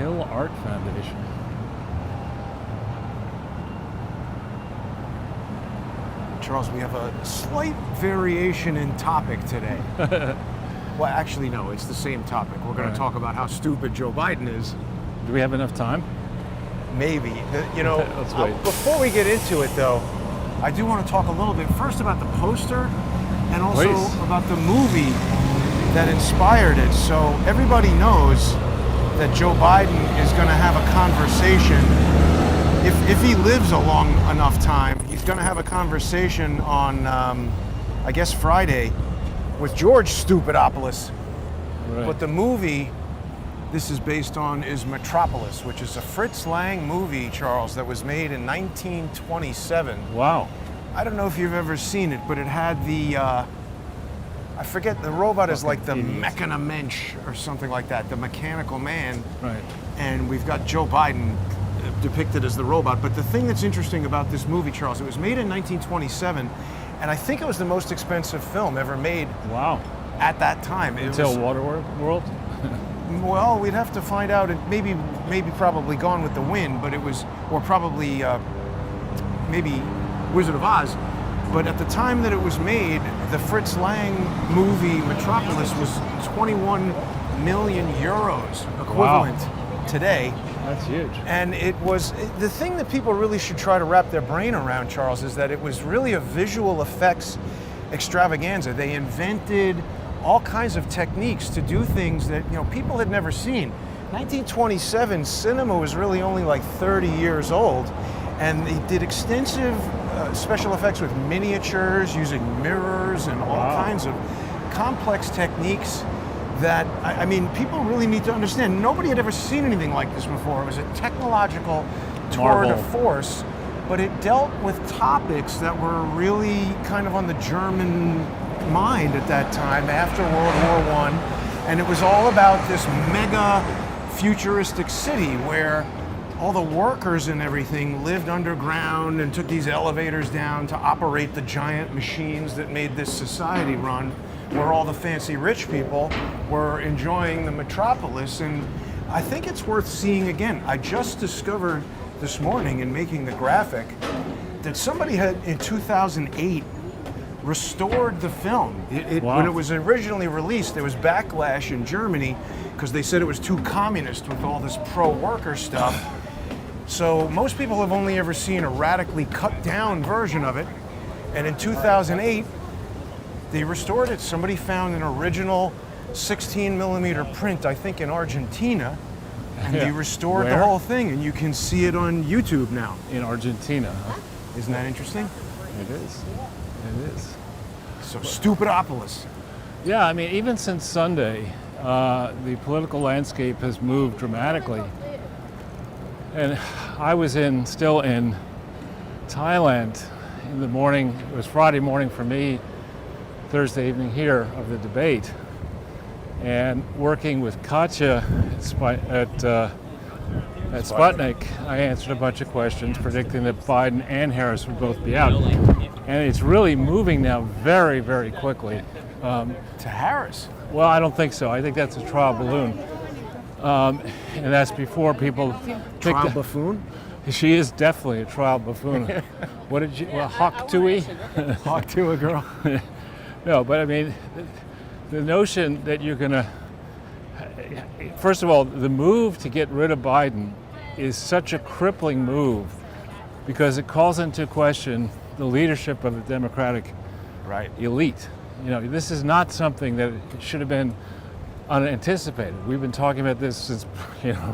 Hill Art Foundation. Charles, we have a slight variation in topic today. Well, actually, no, it's the same topic. We're going to talk about how stupid Joe Biden is. Do we have enough time? Maybe. Let's wait. Before we get into it, though, I do want to talk a little bit first about the poster and also about the movie that inspired it. So everybody knows that Joe Biden is going to have a conversation. If he lives a long enough time, he's going to have a conversation on, I guess, Friday with George Stupidopolis. Right. But the movie this is based on is Metropolis, which is a Fritz Lang movie, Charles, that was made in 1927. Wow. I don't know if you've ever seen it, but it had the, I forget, the robot is like the Mechanamensch or something like that, the mechanical man. Right. And we've got Joe Biden depicted as the robot. But the thing that's interesting about this movie, Charles, it was made in 1927, and I think it was the most expensive film ever made. Wow. At that time. Until Waterworld? Well, we'd have to find out. It maybe probably Gone with the Wind, but it was, or probably maybe Wizard of Oz. But at the time that it was made, the Fritz Lang movie Metropolis was 21 million euros equivalent today. That's huge. And it was, the thing that people really should try to wrap their brain around, Charles, is that it was really a visual effects extravaganza. They invented all kinds of techniques to do things that people had never seen. 1927, cinema was really only like 30 years old, and they did extensive special effects with miniatures, using mirrors and all kinds of complex techniques that, I mean, people really need to understand. Nobody had ever seen anything like this before. It was a technological tour de force, but it dealt with topics that were really kind of on the German mind at that time after World War I, and it was all about this mega futuristic city where all the workers and everything lived underground and took these elevators down to operate the giant machines that made this society run, where all the fancy rich people were enjoying the metropolis. And I think it's worth seeing again. I just discovered this morning in making the graphic that somebody had in 2008 restored the film. When it was originally released, there was backlash in Germany because they said it was too communist with all this pro-worker stuff. So most people have only ever seen a radically cut down version of it. And in 2008, they restored it. Somebody found an original 16 millimeter print, I think in Argentina, and they restored the whole thing, and you can see it on YouTube now. In Argentina, huh? Isn't that interesting? It is. It is. So Stupidopolis. Yeah, I mean, even since Sunday, the political landscape has moved dramatically. And I was still in Thailand in the morning. It was Friday morning for me, Thursday evening here of the debate, and working with Katya at Sputnik. I answered a bunch of questions predicting that Biden and Harris would both be out. And it's really moving now very, very quickly. To Harris? Well, I don't think so. I think that's a trial balloon. And that's before people think Trial buffoon? She is definitely a trial buffoon. What did you, Hawk Tui? Hawk Tui girl. No, but I mean, the notion that you're gonna, first of all, the move to get rid of Biden is such a crippling move because it calls into question the leadership of the Democratic elite. This is not something that should have been unanticipated. We've been talking about this since,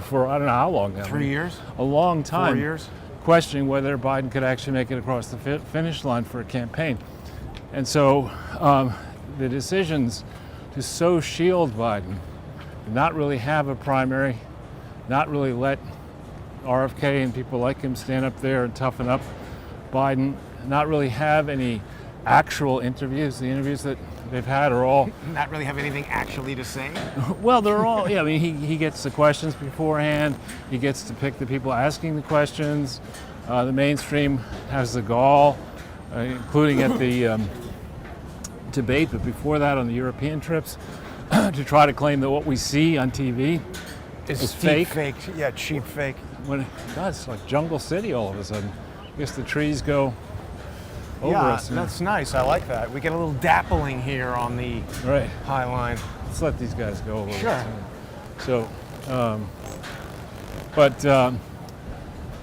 for I don't know how long now. 3 years? A long time. 4 years? Questioning whether Biden could actually make it across the finish line for a campaign. And so the decisions to so shield Biden, not really have a primary, not really let RFK and people like him stand up there and toughen up Biden, not really have any actual interviews. The interviews that they've had are all... Not really have anything actually to say? Well, they're all, I mean, he gets the questions beforehand. He gets to pick the people asking the questions. The mainstream has the gall, including at the debate, but before that on the European trips, to try to claim that what we see on TV It's fake. Fake. Yeah, cheap fake. When God, it's like Jungle City all of a sudden. I guess the trees go over Yeah, us. that's nice. I like that. We get a little dappling here on the Right. High Line. Let's let these guys go over. Sure. So,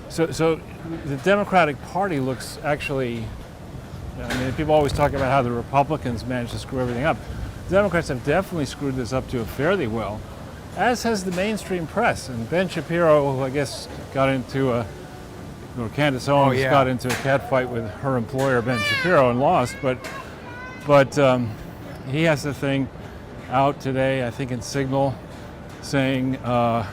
so the Democratic Party looks actually. I mean, people always talk about how the Republicans managed to screw everything up. The Democrats have definitely screwed this up to fairly well, as has the mainstream press. And Ben Shapiro, who I guess got into or Candace Owens got into a catfight with her employer, Ben Shapiro, and lost. But he has the thing out today, I think in Signal, saying that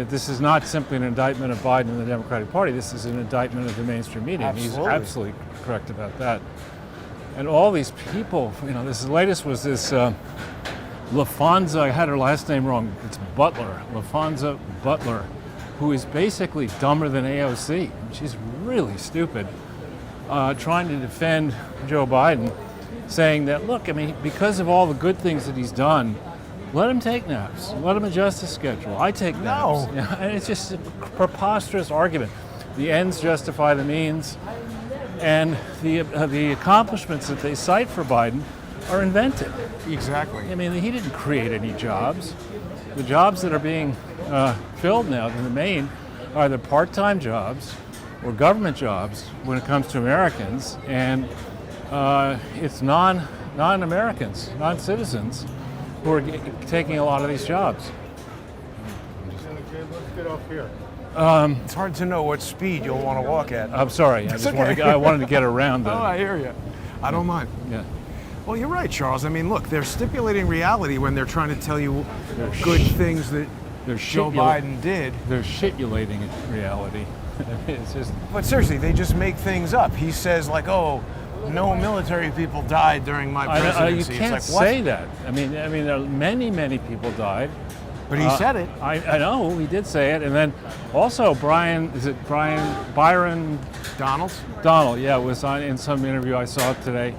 this is not simply an indictment of Biden and the Democratic Party. This is an indictment of the mainstream media. And he's absolutely correct about that. And all these people, this latest was this LaFonza, I had her last name wrong, it's Butler, LaFonza Butler, who is basically dumber than AOC. She's really stupid, trying to defend Joe Biden, saying that, look, I mean, because of all the good things that he's done, let him take naps. Let him adjust his schedule. I take naps. No. Yeah, and it's just a preposterous argument. The ends justify the means, and the accomplishments that they cite for Biden are invented. Exactly. I mean, he didn't create any jobs. The jobs that are being filled now in the main are either part-time jobs or government jobs when it comes to Americans, and it's non-Americans, non-citizens who are taking a lot of these jobs. Let's get off here. It's hard to know what speed you'll want to walk at. I'm sorry, I wanted to get around that. Oh, I hear you. I don't mind. Yeah. Well, you're right, Charles. I mean, look, they're stipulating reality when they're trying to tell you good things that Joe Biden did. They're shitulating reality. It's just. But seriously, they just make things up. He says, like, oh, no military people died during my presidency. You can't it's like, what? say that. I mean, there are many people died. But he said it. I know, he did say it. And then also Byron Donald, yeah, was in some interview I saw today,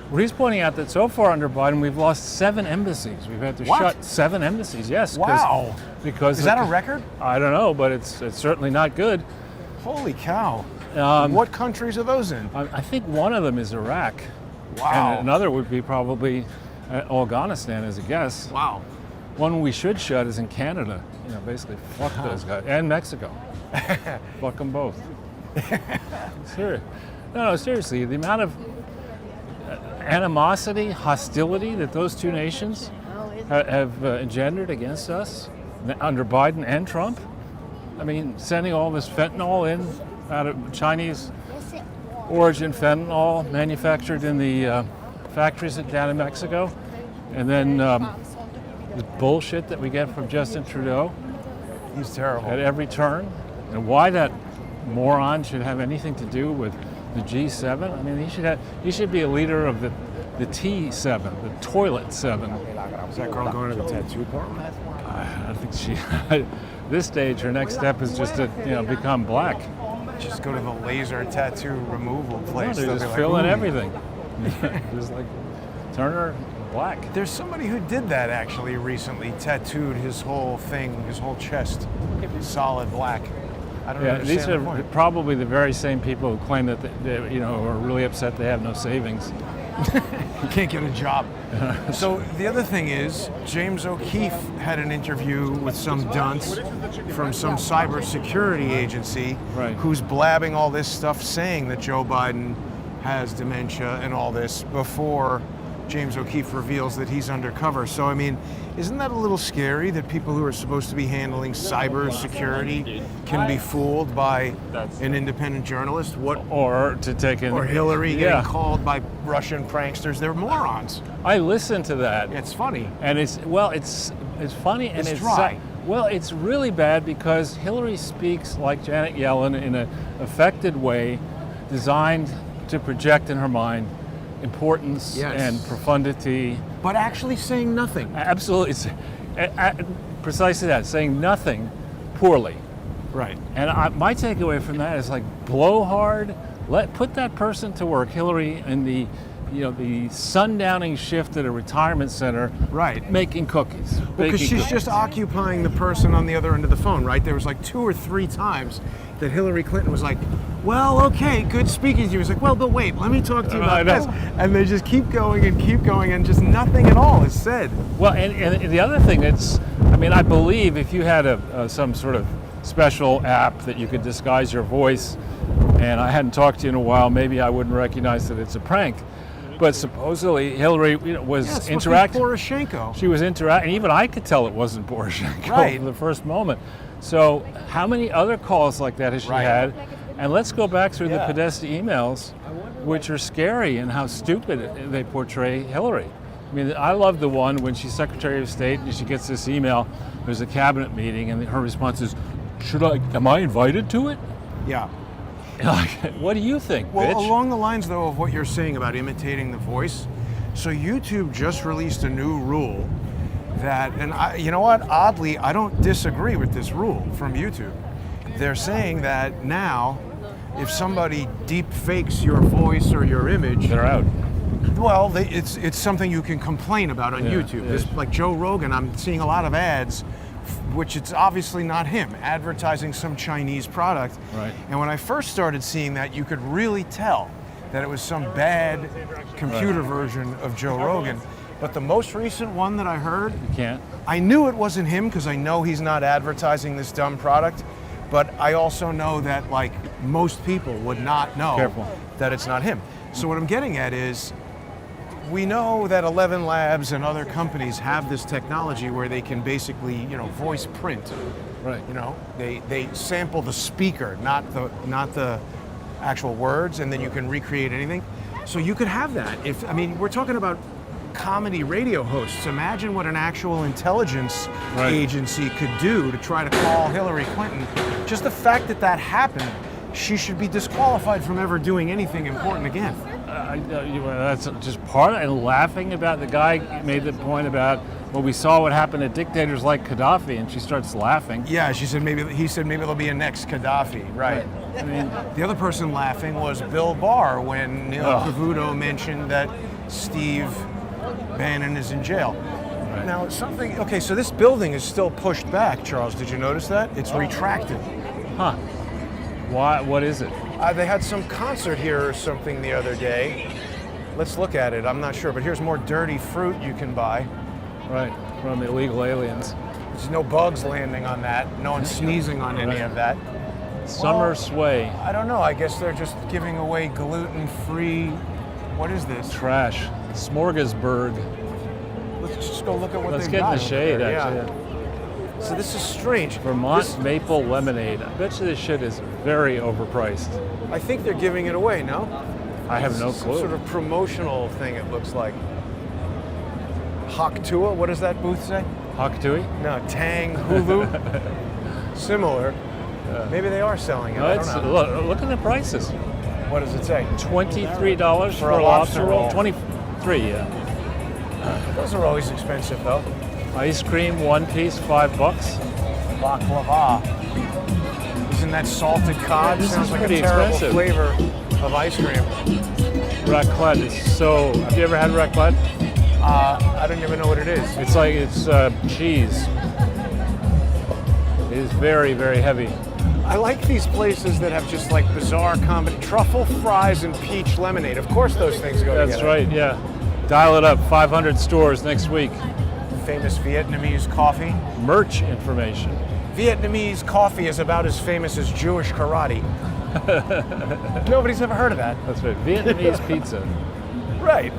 where he's pointing out that so far under Biden, we've lost 7 embassies. We've had to shut 7 embassies, yes. Wow. Because is that a record? I don't know, but it's certainly not good. Holy cow. What countries are those in? I think one of them is Iraq. Wow. And another would be probably Afghanistan as a guess. Wow. One we should shut is in Canada. Basically, fuck those guys. And Mexico. Fuck them both. Serious. No, seriously, the amount of animosity, hostility that those two nations have engendered against us under Biden and Trump. I mean, sending all this fentanyl in out of Chinese origin fentanyl manufactured in the factories down in Mexico. And then the bullshit that we get from Justin Trudeau. He's terrible. At every turn. And why that moron should have anything to do with the G7. I mean, he should be a leader of the T7, the toilet 7. Is that girl going to the tattoo parlor? I think at this stage, her next step is just to become black. Just go to the laser tattoo removal place. No, they're just filling everything. Just like turn her black. There's somebody who did that actually recently, tattooed his whole thing, his whole chest, solid black. I don't understand these are the point. probably the very same people who claim that they are really upset they have no savings. You can't get a job. So the other thing is, James O'Keefe had an interview with some dunce from some cybersecurity agency who's blabbing all this stuff saying that Joe Biden has dementia and all this before James O'Keefe reveals that he's undercover. So, I mean, isn't that a little scary that people who are supposed to be handling cybersecurity can be fooled by an independent journust? Or Hillary getting called by Russian pranksters. They're morons. I listened to that. It's funny. And it's funny and it's dry. Well, it's really bad because Hillary speaks like Janet Yellen in an affected way designed to project in her mind importance and profundity. But actually saying nothing. Absolutely. Precisely that, saying nothing poorly. Right. And my takeaway from that is like blow hard, put that person to work, Hillary, in the the sundowning shift at a retirement center, Right. making cookies. Because baking she's cookies. just occupying the person on the other end of the phone, right? There was like 2 or 3 times that Hillary Clinton was like, well, okay, good speaking to you. He was like, well, but wait, let me talk to you I about know. this. And they just keep going, and just nothing at all is said. Well, and the other thing I believe if you had some sort of special app that you could disguise your voice, and I hadn't talked to you in a while, maybe I wouldn't recognize that it's a prank. But supposedly Hillary was interacting. Poroshenko. She was interacting. Even I could tell it wasn't Poroshenko Right. from the first moment. So how many other calls like that has she Right. had? And let's go back through the Yeah. Podesta emails, which are scary and how stupid they portray Hillary. I mean, I love the one when she's Secretary of State and she gets this email, there's a cabinet meeting, and her response is, am I invited to it? Yeah. Like, what do you think, Well, bitch? along the lines, though, of what you're saying about imitating the voice, so YouTube just released a new rule that, and you know what? Oddly, I don't disagree with this rule from YouTube. They're saying that now, if somebody deep fakes your voice or your image, They're out. well, it's something you can complain about on YouTube. yeah. This, like Joe Rogan, I'm seeing a lot of ads, which it's obviously not him, advertising some Chinese product. Right. And when I first started seeing that, you could really tell that it was some bad computer version of Joe Rogan. But the most recent one that I heard, You can't. I knew it wasn't him because I know he's not advertising this dumb product. But I also know that like most people would not know Careful. that it's not him. So what I'm getting at is, we know that 11 Labs and other companies have this technology where they can basically, voice print. Right. They sample the speaker, not the actual words, and then you can recreate anything. So you could have that. We're talking about comedy radio hosts. Imagine what an actual intelligence Right. agency could do to try to call Hillary Clinton. Just the fact that happened, she should be disqualified from ever doing anything important again. That's just part of it. And laughing about the guy made the point about, well, we saw what happened to dictators like Gaddafi, and she starts laughing. Yeah, he said maybe there'll be a next Gaddafi, right? I mean, The other person laughing was Bill Barr when Neil Cavuto mentioned that Steve Bannon is in jail. Right. Now, okay, so this building is still pushed back, Charles. Did you notice that? It's retracted. huh? Why? What is it? They had some concert here or something the other day. Let's look at it. I'm not sure, but here's more dirty fruit you can buy. Right, from illegal aliens. There's no bugs landing on that. No one sneezing on any Right. of that. Summer Well, sway. I don't know. I guess they're just giving away gluten-free. What is this? Trash. Smorgasbord. Let's just go look at what Let's they've get in got the over shade, there. actually. Yeah. So this is strange. Vermont This- maple lemonade. I bet you this shit is very overpriced. I think they're giving it away. No. I have no Some clue. sort of promotional thing. It looks like. Haktua. What does that booth say? Haktui? No, Tang Hulu. Similar. Maybe they are selling it. No, I don't know. look at the prices. What does it say? $23 for a a lobster lobster roll. roll. 23, yeah. Those are always expensive, though. Ice cream, one piece, $5. Baklava. Isn't that salted cod? This Sounds is like a pretty terrible expensive. flavor of ice cream. Raclette is so. Have you ever had raclette? I don't even know what it is. It's like cheese. It is very, very heavy. I like these places that have just like bizarre comedy. Truffle fries and peach lemonade. Of course those things go That's together. right, yeah. Dial it up, 500 stores next week. Famous Vietnamese coffee. Merch information. Vietnamese coffee is about as famous as Jewish karate. Nobody's ever heard of that. That's right, Vietnamese pizza. Right.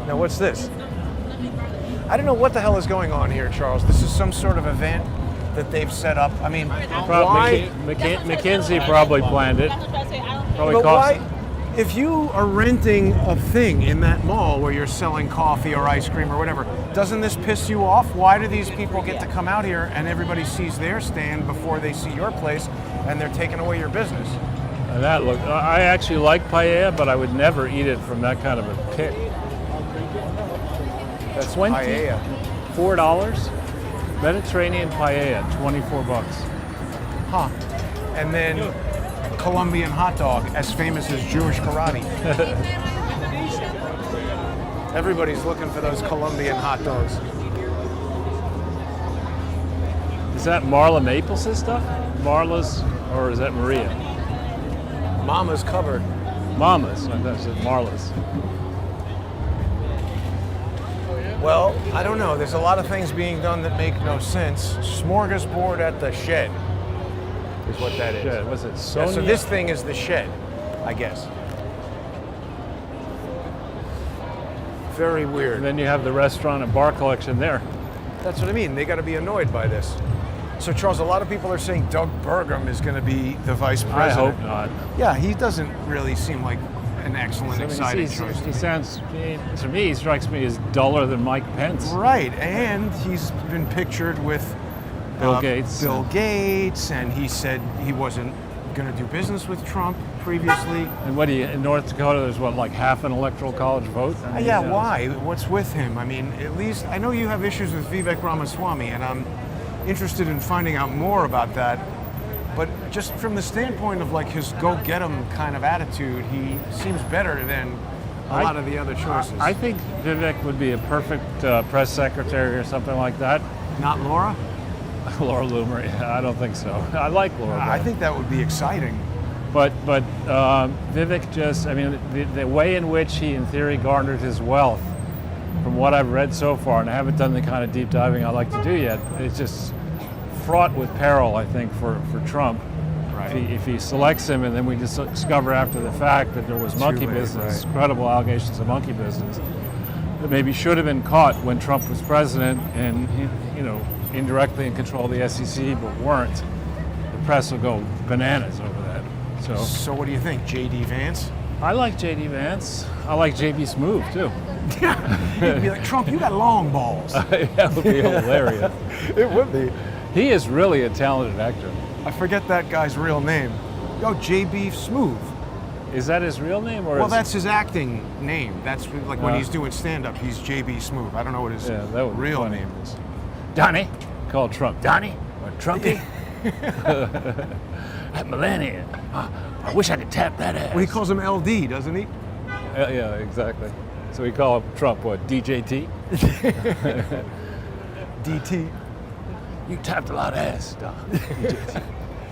Now what's this? I don't know what the hell is going on here, Charles. This is some sort of event that they've set up. I mean, why? McKinsey probably planned it. Probably But cost. why? If you are renting a thing in that mall where you're selling coffee or ice cream or whatever, doesn't this piss you off? Why do these people get to come out here and everybody sees their stand before they see your place and they're taking away your business? And that look, I actually like paella, but I would never eat it from that kind of a pit. That's Paella. $24. Mediterranean paella, $24. Huh. And then Colombian hot dog, as famous as Jewish karate. Everybody's looking for those Colombian hot dogs. Is that Marla Maples' stuff? Marla's, or is that Maria? Mama's covered. Mama's. I thought it said Marla's. Well, I don't know. There's a lot of things being done that make no sense. Smorgasbord at the shed is what that is. Shed. Was it Yeah, Sonia? so this thing is the shed, I guess. Very weird. And then you have the restaurant and bar collection there. That's what I mean. They got to be annoyed by this. So, Charles, a lot of people are saying Doug Burgum is going to be the vice I president. hope not. Yeah, he doesn't really seem like an excellent, exciting choice. He sounds, to me, he strikes me as duller than Mike Pence. Right, and he's been pictured with Bill Gates. Bill Gates, and he said he wasn't going to do business with Trump previously. And what do you, in North Dakota, there's what, like half an electoral college vote? I mean, Yeah, you know, why? What's with him? I mean, at least I know you have issues with Vivek Ramaswamy, and I'm interested in finding out more about that. But just from the standpoint of like his go-get-'em kind of attitude, he seems better than a lot of the other choices. I think Vivek would be a perfect press secretary or something like that. Not Laura? Laura Loomer, yeah, I don't think so. I like Laura. I think that would be exciting. But Vivek just, I mean, the way in which he, in theory, garnered his wealth, from what I've read so far, and I haven't done the kind of deep diving I like to do yet, it's just fraught with peril, I think, for Trump. Right. If he selects him, and then we just discover after the fact that there was monkey late, business, right. credible allegations of monkey business, that maybe should have been caught when Trump was president, and indirectly in control of the SEC, but weren't. The press will go bananas over that. So what do you think, J.D. Vance? I like J.D. Vance. I like J.B. Smoove, too. He'd be like, Trump, you got long balls. That would be hilarious. It would be. He is really a talented actor. I forget that guy's real name. Yo, J.B. Smoove. Is that his real name? Or Well, is that's his acting name. That's like when Uh. he's doing stand-up, he's J.B. Smoove. I don't know what his that would be real funny. name is. Donnie? Called Trump. Donnie? Or Trumpy? That Melania. I wish I could tap that ass. Well, he calls him LD, doesn't he? Yeah, exactly. So we call him Trump, what, DJT? DT. You tapped a lot of ass, Don. DJT.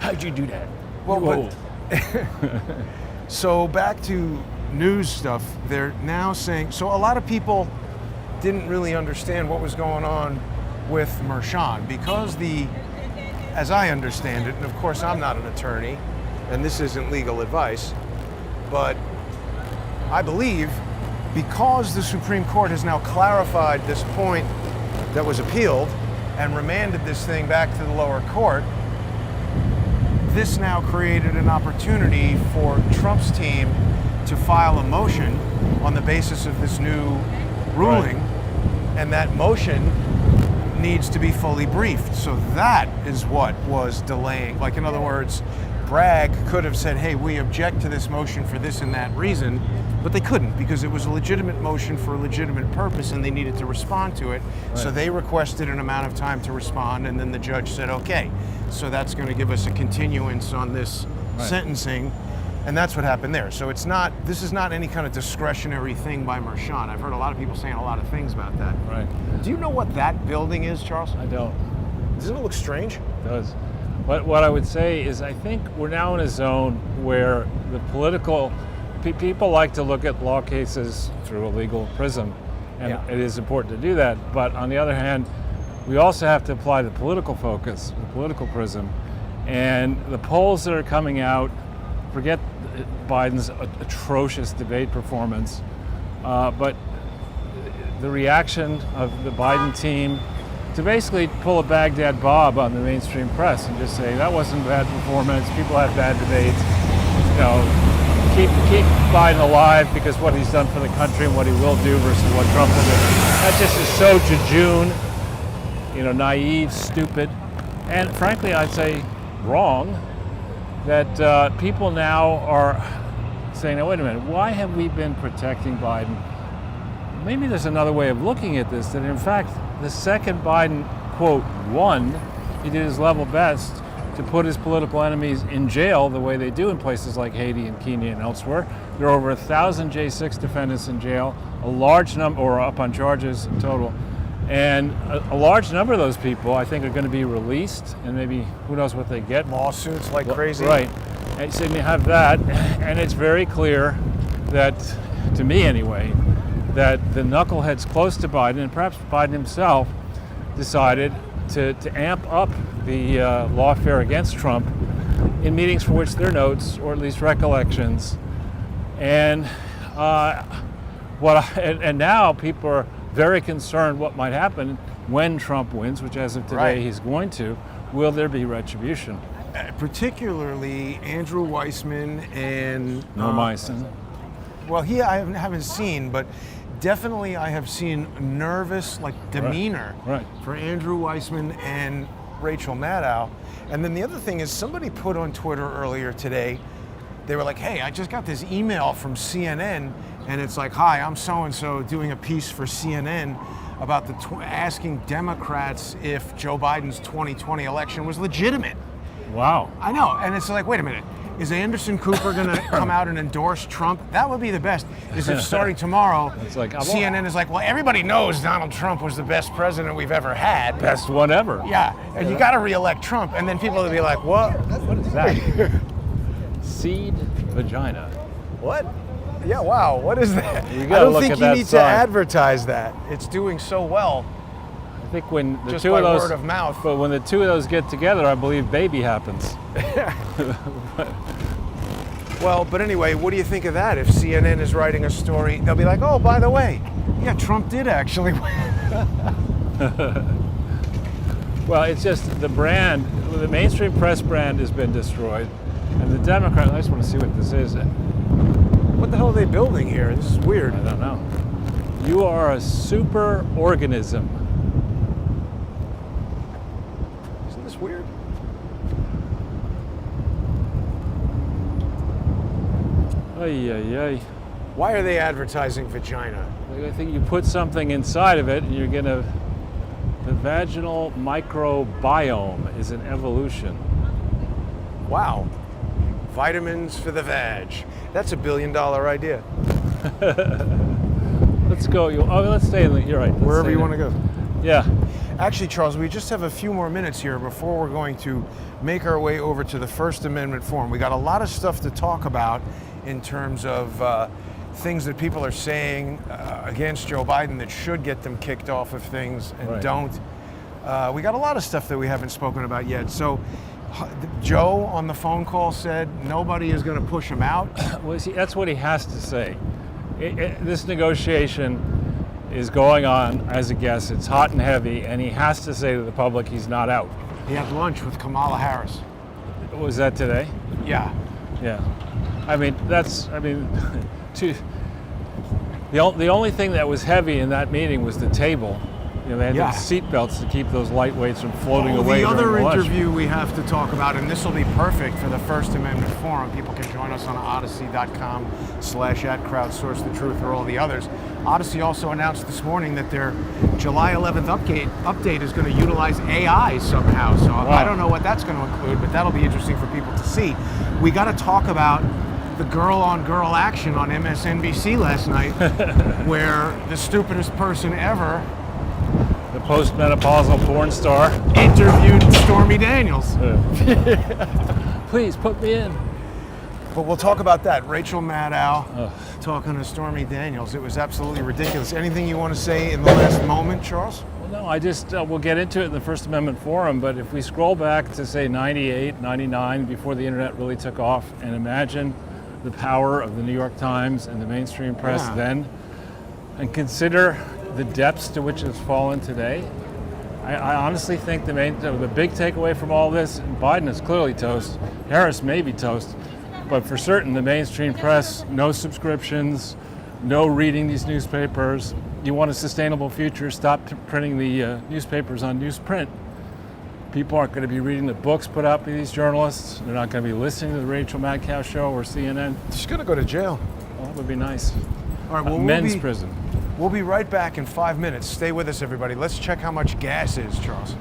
How'd you do that? Well, You but- old. So back to news stuff. They're now saying, so a lot of people didn't really understand what was going on with Mershon because as I understand it, and of course I'm not an attorney, and this isn't legal advice, but I believe because the Supreme Court has now clarified this point that was appealed and remanded this thing back to the lower court, this now created an opportunity for Trump's team to file a motion on the basis of this new ruling, and that motion needs to be fully briefed. So that is what was delaying. Like, in other words, Bragg could have said, hey, we object to this motion for this and that reason, but they couldn't because it was a legitimate motion for a legitimate purpose and they needed to respond to it. Right. So they requested an amount of time to respond, and then the judge said, okay, so that's going to give us a continuance on this sentencing. And that's what happened there. So this is not any kind of discretionary thing by Mershon. I've heard a lot of people saying a lot of things about that. Right. Do you know what that building is, Charles? I don't. Doesn't it look strange? It does. But what I would say is I think we're now in a zone where the political people like to look at law cases through a legal prism, and it is important to do that. But on the other hand, we also have to apply the political focus, the political prism. And the polls that are coming out, forget Biden's atrocious debate performance, but the reaction of the Biden team to basically pull a Baghdad Bob on the mainstream press and just say that wasn't bad performance, people have bad debates, keep Biden alive because what he's done for the country and what he will do versus what Trump will do. That just is so jejune, naive, stupid, and frankly I'd say wrong, that people now are saying, now wait a minute, why have we been protecting Biden? Maybe there's another way of looking at this, that in fact, the second Biden, quote, won, he did his level best to put his political enemies in jail the way they do in places like Haiti and Kenya and elsewhere. There are over 1,000 J6 defendants in jail. a large number, or up on charges in total. And a large number of those people, I think, are going to be released, and maybe who knows what they get. Lawsuits like crazy. Right. And so you have that, and it's very clear that, to me anyway, that the knuckleheads close to Biden, and perhaps Biden himself, decided to amp up the lawfare against Trump in meetings for which there are notes, or at least recollections. And and now people are very concerned what might happen when Trump wins, which as of today Right. he's going to. Will there be retribution? Particularly Andrew Weissman and Normison. Well, I haven't seen, but definitely I have seen nervous demeanor Right. for Andrew Weissman and Rachel Maddow. And then the other thing is, somebody put on Twitter earlier today, they were like, hey, I just got this email from CNN, and it's like, hi, I'm so-and-so doing a piece for CNN about asking Democrats if Joe Biden's 2020 election was legitimate. Wow. I know, and it's like, wait a minute. Is Anderson Cooper going to come out and endorse Trump? That would be the best. Is if starting tomorrow, It's like, CNN is like, well, everybody knows Donald Trump was the best president we've ever had. Best one ever. Yeah, and you got to reelect Trump, and then people will be like, what? What is that? Seed vagina. What? Yeah, wow. What is that? You I gotta don't look think at you that need to sign. advertise that. It's doing so well. I think when the Just two by of those, word of mouth. But when the two of those get together, I believe baby happens. Well, but anyway, what do you think of that? If CNN is writing a story, they'll be like, oh, by the way, yeah, Trump did actually win. Well, it's just the brand, the mainstream press brand has been destroyed, and the Democrat. I just want to see what this is. What the hell are they building here? This is weird. I don't know. You are a super organism. Isn't this weird? Ay, ay, ay. Why are they advertising vagina? I think you put something inside of it, and you're gonna. The vaginal microbiome is an evolution. Wow. Vitamins for the vag. That's $1 billion idea. Let's go. Let's stay in the. You're right. let's Wherever stay you there. want to go. Yeah. Actually, Charles, we just have a few more minutes here before we're going to make our way over to the First Amendment Forum. We got a lot of stuff to talk about in terms of things that people are saying against Joe Biden that should get them kicked off of things and Right. don't. We got a lot of stuff that we haven't spoken about yet. So Joe on the phone call said nobody is going to push him out. Well, see, that's what he has to say. This negotiation is going on as a guest. It's hot and heavy, and he has to say to the public he's not out. He had lunch with Kamala Harris. Was that today? Yeah. Yeah. I mean, the only thing that was heavy in that meeting was the table. You know, they had Yeah. those seat belts to keep those lightweights from floating away. The other during lunch. interview we have to talk about, and this will be perfect for the First Amendment Forum. People can join us on odyssey.com/@crowdsource the truth or all the others. Odyssey also announced this morning that their July 11th update is going to utilize AI somehow. So I don't know what that's going to include, but that'll be interesting for people to see. We got to talk about the girl-on-girl action on MSNBC last night, where the stupidest person ever The post-menopausal porn star. interviewed Stormy Daniels. Please put me in. But we'll talk about that. Rachel Maddow talking to Stormy Daniels. It was absolutely ridiculous. Anything you want to say in the last moment, Charles? Well, no, I just, we'll get into it in the First Amendment Forum, but if we scroll back to, say, 98, 99, before the internet really took off, and imagine the power of the New York Times and the mainstream press then, and consider the depths to which it's fallen today, I honestly think the big takeaway from all this, Biden is clearly toast, Harris may be toast, but for certain the mainstream press, no subscriptions, no reading these newspapers. You want a sustainable future, stop printing the newspapers on newsprint. People aren't going to be reading the books put out by these journalists. They're not going to be listening to the Rachel Maddow show or CNN. She's going to go to jail. Well, that would be nice. All right, well, Men's prison. We'll be right back in 5 minutes. Stay with us, everybody. Let's check how much gas is, Charles.